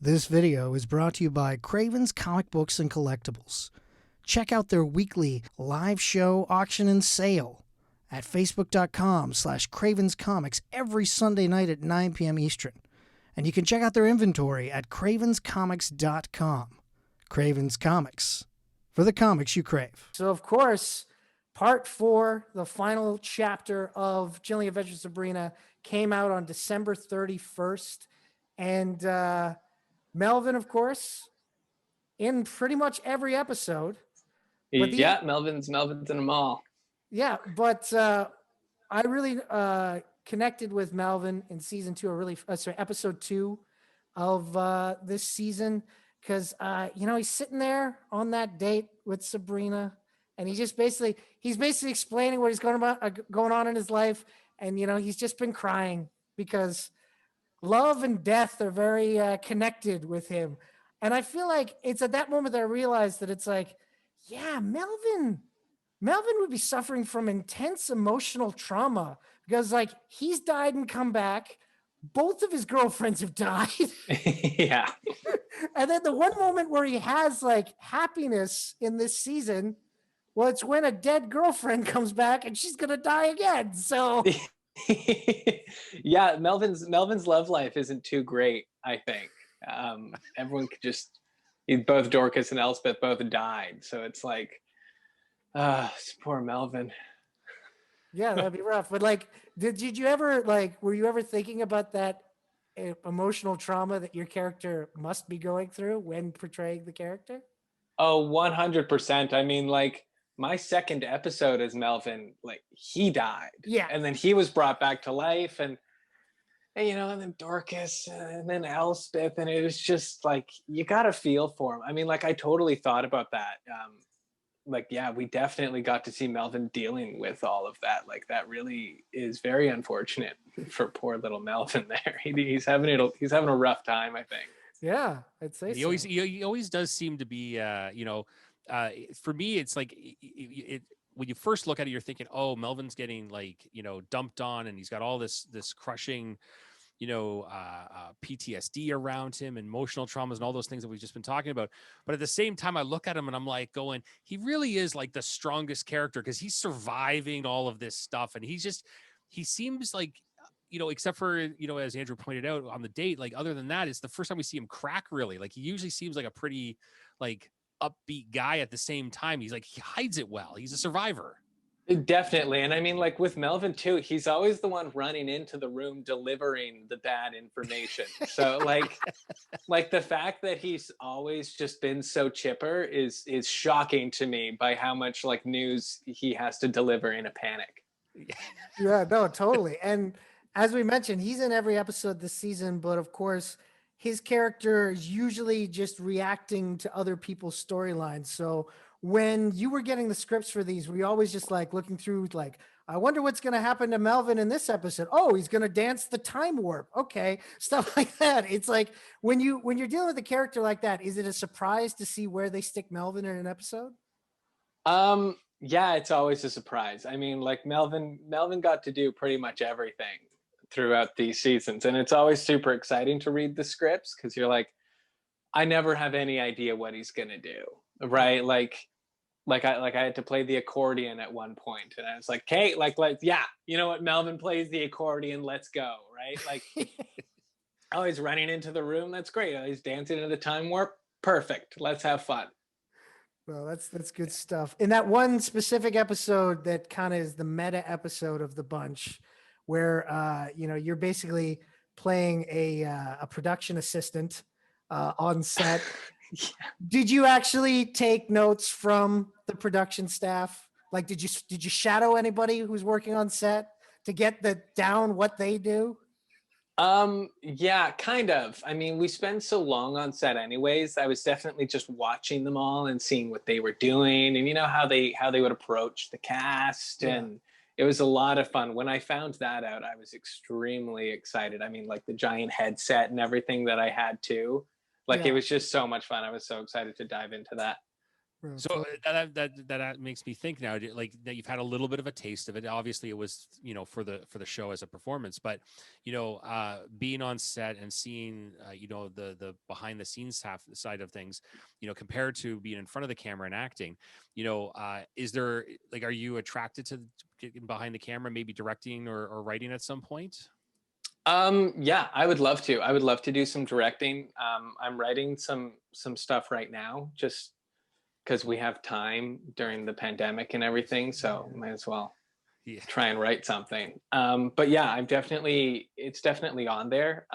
This video is brought to you by Craven's Comic Books and Collectibles. Check out their weekly live show, auction, and sale at facebook.com/cravenscomics every Sunday night at 9 p.m. Eastern. And you can check out their inventory at cravenscomics.com. Craven's Comics, for the comics you crave. So, of course, part 4, the final chapter of Chilling Adventures of Sabrina, came out on December 31st. And Melvin, of course, in pretty much every episode. Melvin's in them all. Yeah, but I really connected with Melvin in season 2, episode 2 of this season, because he's sitting there on that date with Sabrina, and he's basically explaining what going on in his life, and he's just been crying because love and death are very connected with him. And I feel like it's at that moment that I realized that it's like, yeah, Melvin would be suffering from intense emotional trauma because, like, he's died and come back. Both of his girlfriends have died. Yeah. And then the one moment where he has, like, happiness in this season, well, it's when a dead girlfriend comes back and she's going to die again. So... Yeah, Melvin's love life isn't too great, I think. Everyone could just... Both Dorcas and Elspeth both died. So it's like... poor Melvin. Yeah, that'd be rough. But like, did you ever were you ever thinking about that emotional trauma that your character must be going through when portraying the character? Oh, 100%. I mean, like, my second episode as Melvin, like, he died. Yeah. And then he was brought back to life, and then Dorcas, and then Elspeth, and it was just like, you gotta feel for him. I mean, like, I totally thought about that. We definitely got to see Melvin dealing with all of that. Like, that really is very unfortunate for poor little Melvin there. He's having a rough time, I think. Yeah, I'd say he always does seem to be, for me, it's like when you first look at it, you're thinking, oh, Melvin's getting dumped on, and he's got all this crushing, PTSD around him, emotional traumas, and all those things that we've just been talking about. But at the same time, I look at him and I'm like going, he really is like the strongest character because he's surviving all of this stuff. And he seems like, except for, as Andrew pointed out on the date, like, other than that, it's the first time we see him crack, really. Like, he usually seems like a pretty, like, upbeat guy. At the same time, he hides it well. He's a survivor. Definitely. And I mean, like, with Melvin too, he's always the one running into the room delivering the bad information. So like the fact that he's always just been so chipper is shocking to me by how much, like, news he has to deliver in a panic. Yeah, no, totally. And as we mentioned, he's in every episode this season, but of course his character is usually just reacting to other people's storylines. So when you were getting the scripts for these, were you always just like looking through, like, I wonder what's going to happen to Melvin in this episode? Oh, he's going to dance the time warp. Okay. Stuff like that. It's like, when you're dealing with a character like that, is it a surprise to see where they stick Melvin in an episode? Yeah, it's always a surprise. I mean, like, Melvin got to do pretty much everything throughout these seasons. And it's always super exciting to read the scripts because you're like, I never have any idea what he's going to do. Right. Like I had to play the accordion at one point, and I was like, "Hey, yeah, you know what? Melvin plays the accordion. Let's go!" Right? Like, oh, he's running into the room. That's great. Oh, he's dancing in the time warp. Perfect. Let's have fun. Well, that's good stuff. In that one specific episode that kind of is the meta episode of the bunch, where you're basically playing a production assistant on set. Yeah. Did you actually take notes from the production staff? Like, did you shadow anybody who's working on set to get down what they do? Yeah, kind of. I mean, we spend so long on set anyways. I was definitely just watching them all and seeing what they were doing, and how they would approach the cast. Yeah. And it was a lot of fun. When I found that out, I was extremely excited. I mean, like, the giant headset and everything that I had too. Like, yeah. It was just so much fun. I was so excited to dive into that. So that makes me think now, like that you've had a little bit of a taste of it. Obviously, it was for the show as a performance, but being on set and seeing the behind the scenes side of things, compared to being in front of the camera and acting, is there like, are you attracted to getting behind the camera, maybe directing or writing at some point? Yeah, I would love to. I would love to do some directing. I'm writing some stuff right now, just because we have time during the pandemic and everything, so might as well try and write something. But yeah, it's definitely on there.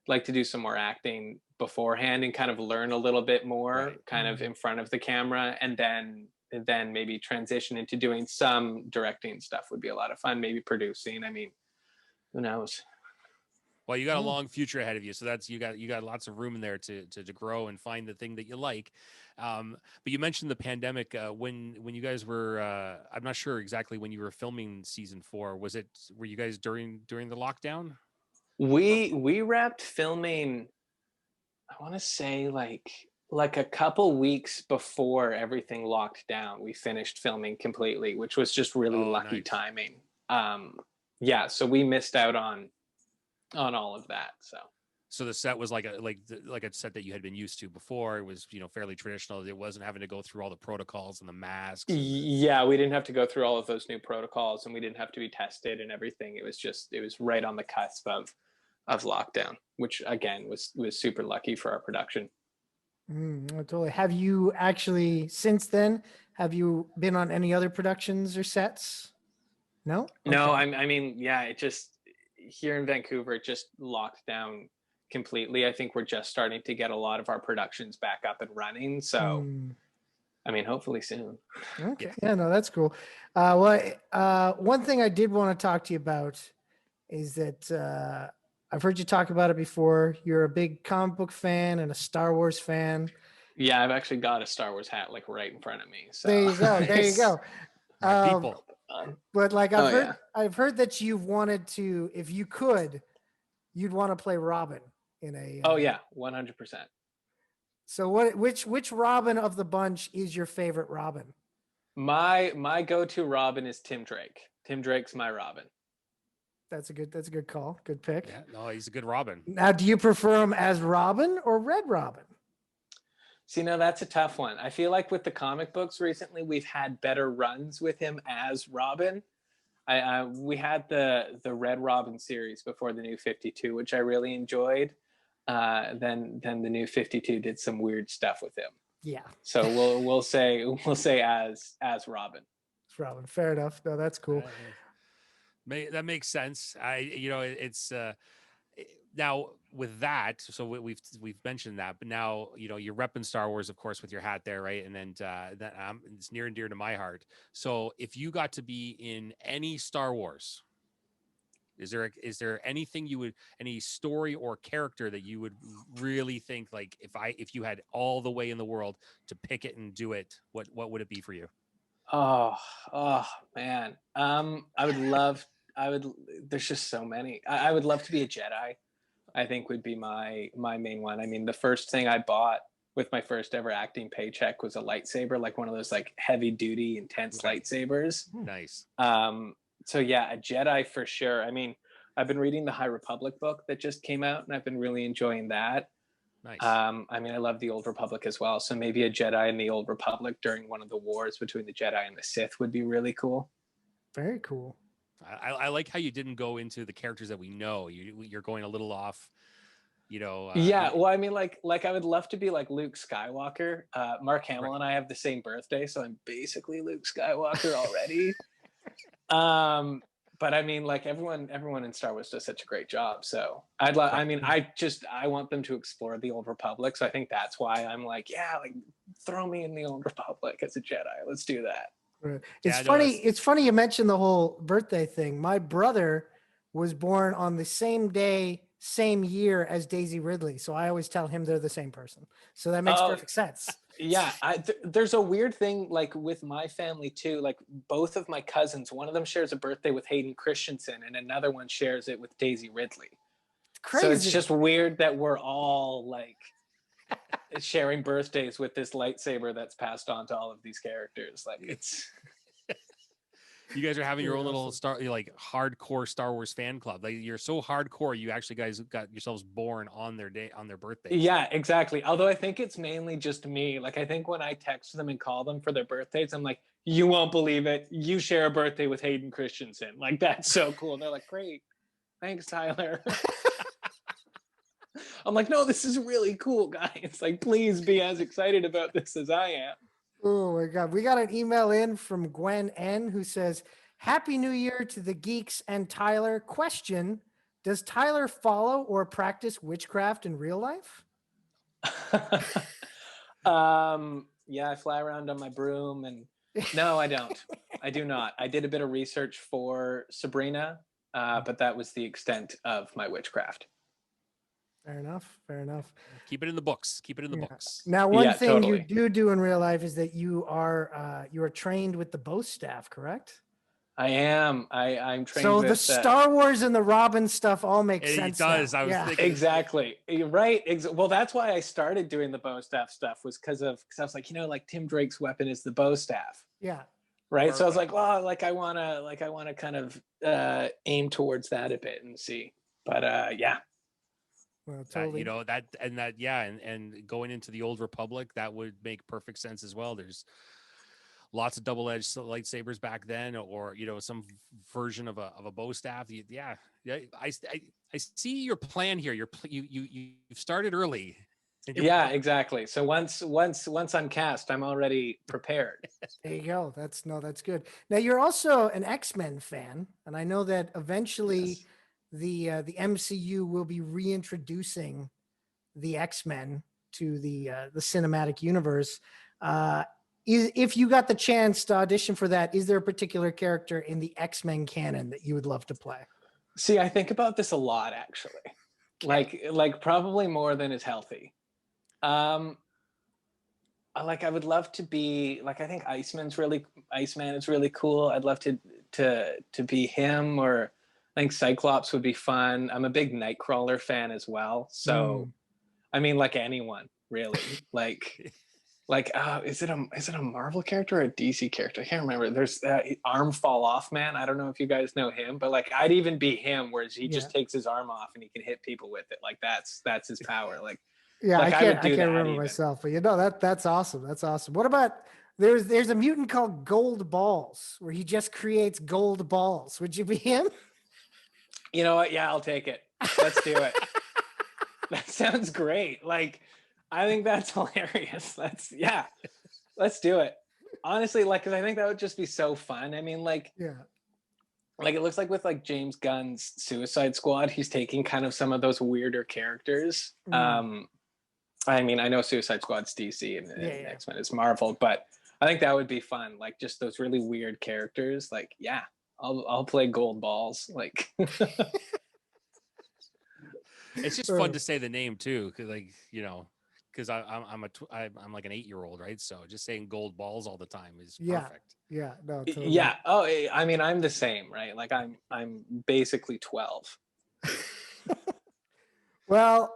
Like to do some more acting beforehand and kind of learn a little bit more kind of in front of the camera, and then maybe transition into doing some directing stuff would be a lot of fun. Maybe producing. I mean, who knows? Well, you got a long future ahead of you, so that's you got lots of room in there to grow and find the thing that you like. But you mentioned the pandemic when you guys were. I'm not sure exactly when you were filming season 4. Were you guys during the lockdown? We wrapped filming, I want to say like a couple weeks before everything locked down. We finished filming completely, which was just really lucky timing. Yeah, so we missed out on all of that. So the set was like a set that you had been used to before. It was fairly traditional. It wasn't having to go through all the protocols and the masks. Yeah, we didn't have to go through all of those new protocols, and we didn't have to be tested and everything. It was right on the cusp of lockdown, which again was super lucky for our production. Totally. Have you actually since then? Have you been on any other productions or sets? No. No, I mean, yeah, it just here in Vancouver, it just locked down completely. I think we're just starting to get a lot of our productions back up and running. So, I mean, hopefully soon. Okay. Yeah, no, that's cool. One thing I did want to talk to you about is that I've heard you talk about it before. You're a big comic book fan and a Star Wars fan. Yeah, I've actually got a Star Wars hat like right in front of me. So there you go. There you go. People. But like I've heard that you've wanted to, if you could, you'd want to play Robin in a. Oh yeah, 100%. So which Robin of the bunch is your favorite Robin? My go-to Robin is Tim Drake. Tim Drake's my Robin. That's a good call. Good pick. Yeah, no, he's a good Robin. Now, do you prefer him as Robin or Red Robin? See, now that's a tough one. I feel like with the comic books recently, we've had better runs with him as Robin. We had the Red Robin series before the New 52, which I really enjoyed. Then the New 52 did some weird stuff with him. Yeah. So we'll say as Robin. It's Robin. Fair enough. No, that's cool. That makes sense. It's now with that. So we've mentioned that, but now you're repping Star Wars, of course, with your hat there, right? And then it's near and dear to my heart. So if you got to be in any Star Wars, is there anything any story or character that you would really think like if you had all the way in the world to pick it and do it, what would it be for you? Oh man. There's just so many. I would love to be a Jedi. I think would be my main one. I mean, the first thing I bought with my first ever acting paycheck was a lightsaber, like one of those like heavy duty, intense lightsabers. Nice. So yeah, a Jedi for sure. I mean, I've been reading the High Republic book that just came out, and I've been really enjoying that. Nice. I mean, I love the Old Republic as well. So maybe a Jedi in the Old Republic during one of the wars between the Jedi and the Sith would be really cool. Very cool. I like how you didn't go into the characters that we know. You're going a little off, yeah, well, I mean, like I would love to be like Luke Skywalker. Mark Hamill and I have the same birthday, so I'm basically Luke Skywalker already. But I mean, like everyone in Star Wars does such a great job. So I want them to explore the Old Republic. So I think that's why I'm like, yeah, like throw me in the Old Republic as a Jedi. Let's do that. It's funny. It's funny you mentioned the whole birthday thing. My brother was born on the same day, same year as Daisy Ridley. So I always tell him they're the same person. So that makes perfect sense. Yeah. There's a weird thing like with my family too. Like both of my cousins, one of them shares a birthday with Hayden Christensen and another one shares it with Daisy Ridley. Crazy. So it's just weird that we're all like sharing birthdays with this lightsaber that's passed on to all of these characters. Like it's You guys are having your own little Awesome. hardcore Star Wars fan club. Like you're so hardcore, you actually guys got yourselves born on their birthdays. yeah, exactly. Although I think it's mainly just me. Like I think when I text them and call them for their birthdays, I'm like, you won't believe it. You share a birthday with Hayden Christensen. Like that's so cool. And they're like, great. Thanks, Tyler. I'm like, no, this is really cool, guys. Like, please be as excited about this as I am. Oh my God. We got an email in from Gwen N who says, Happy New Year to the geeks and Tyler. Question: does Tyler follow or practice witchcraft in real life? Yeah, I fly around on my broom and no, I don't. I do not. I did a bit of research for Sabrina, but that was the extent of my witchcraft. Fair enough. Fair enough. Keep it in the books. Keep it in the books. Now, one Yeah, thing totally. you do in real life is that you are trained with the bow staff, correct? I am. I'm trained So with the Star Wars and the Robin stuff all makes It sense. does. Now. I was Yeah. thinking exactly. You're right. Well, that's why I started doing the bow staff stuff was because I was like, like Tim Drake's weapon is the bow staff. Yeah. Right. So I was like, well, I wanna kind of aim towards that a bit and see. But yeah. Well, that, totally. and going into the Old Republic, that would make perfect sense as well. There's lots of double-edged lightsabers back then, or some version of a bow staff. Yeah. I see your plan here. You've started early. Yeah, exactly. So once I'm cast, I'm already prepared. There you go. That's good. Now you're also an X-Men fan, and I know that eventually Yes. the MCU will be reintroducing the X-Men to the cinematic universe. If you got the chance to audition for that, is there a particular character in the X-Men canon that you would love to play? See, I think about this a lot actually. Like probably more than is healthy. I would love to be I think Iceman is really cool. I'd love to be him, or I think Cyclops would be fun. I'm a big Nightcrawler fan as well. So I mean, like anyone really. Is it a Marvel character or a DC character? I can't remember. There's Arm Fall Off Man. I don't know if you guys know him, but I'd even be him, whereas he just takes his arm off and he can hit people with it. That's his power. Yeah, I would do can't that remember even. myself, but that's awesome. That's awesome. What about there's a mutant called Gold Balls where he just creates gold balls. Would you be him? You know what? Yeah, I'll take it. Let's do it. That sounds great. I think that's hilarious. Let's do it. Honestly, because I think that would just be so fun. I mean, it looks like with James Gunn's Suicide Squad, he's taking kind of some of those weirder characters. I mean, I know Suicide Squad's DC and X-Men is Marvel, but I think that would be fun. Just those really weird characters. I'll play Gold Balls. It's just fun to say the name too, because I'm like an 8-year-old, right? So just saying Gold Balls all the time is perfect. Yeah, no, totally. Yeah. Oh, I mean, I'm the same, right? I'm basically 12. Well,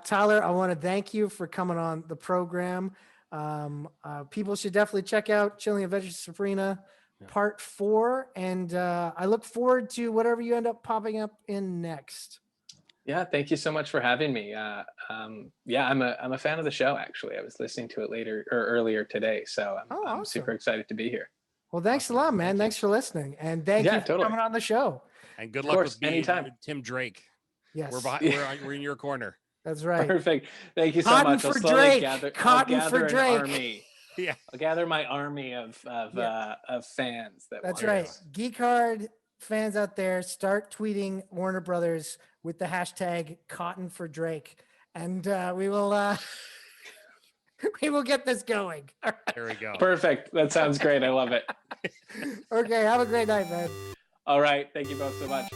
Tyler, I want to thank you for coming on the program. People should definitely check out Chilling Adventures of Sabrina Part 4, and I look forward to whatever you end up popping up in next. Yeah, thank you so much for having me. I'm a fan of the show. Actually, I was listening to it earlier today, so I'm awesome. super excited to be here. Well, thanks a lot, man. Thanks for listening, and thank you for coming on the show. And good luck with anytime. Tim Drake. Yes, we're in your corner. That's right. Perfect. Thank you so Cotton much. For I'll slowly Drake. gather For Drake. an army. Yeah, I'll gather my army of fans. That's right. Geek Hard fans out there, start tweeting Warner Brothers with the hashtag Cotton for Drake, and we will get this going. There we go. Perfect. That sounds great. I love it. Okay, have a great night, man. All right. Thank you both so much.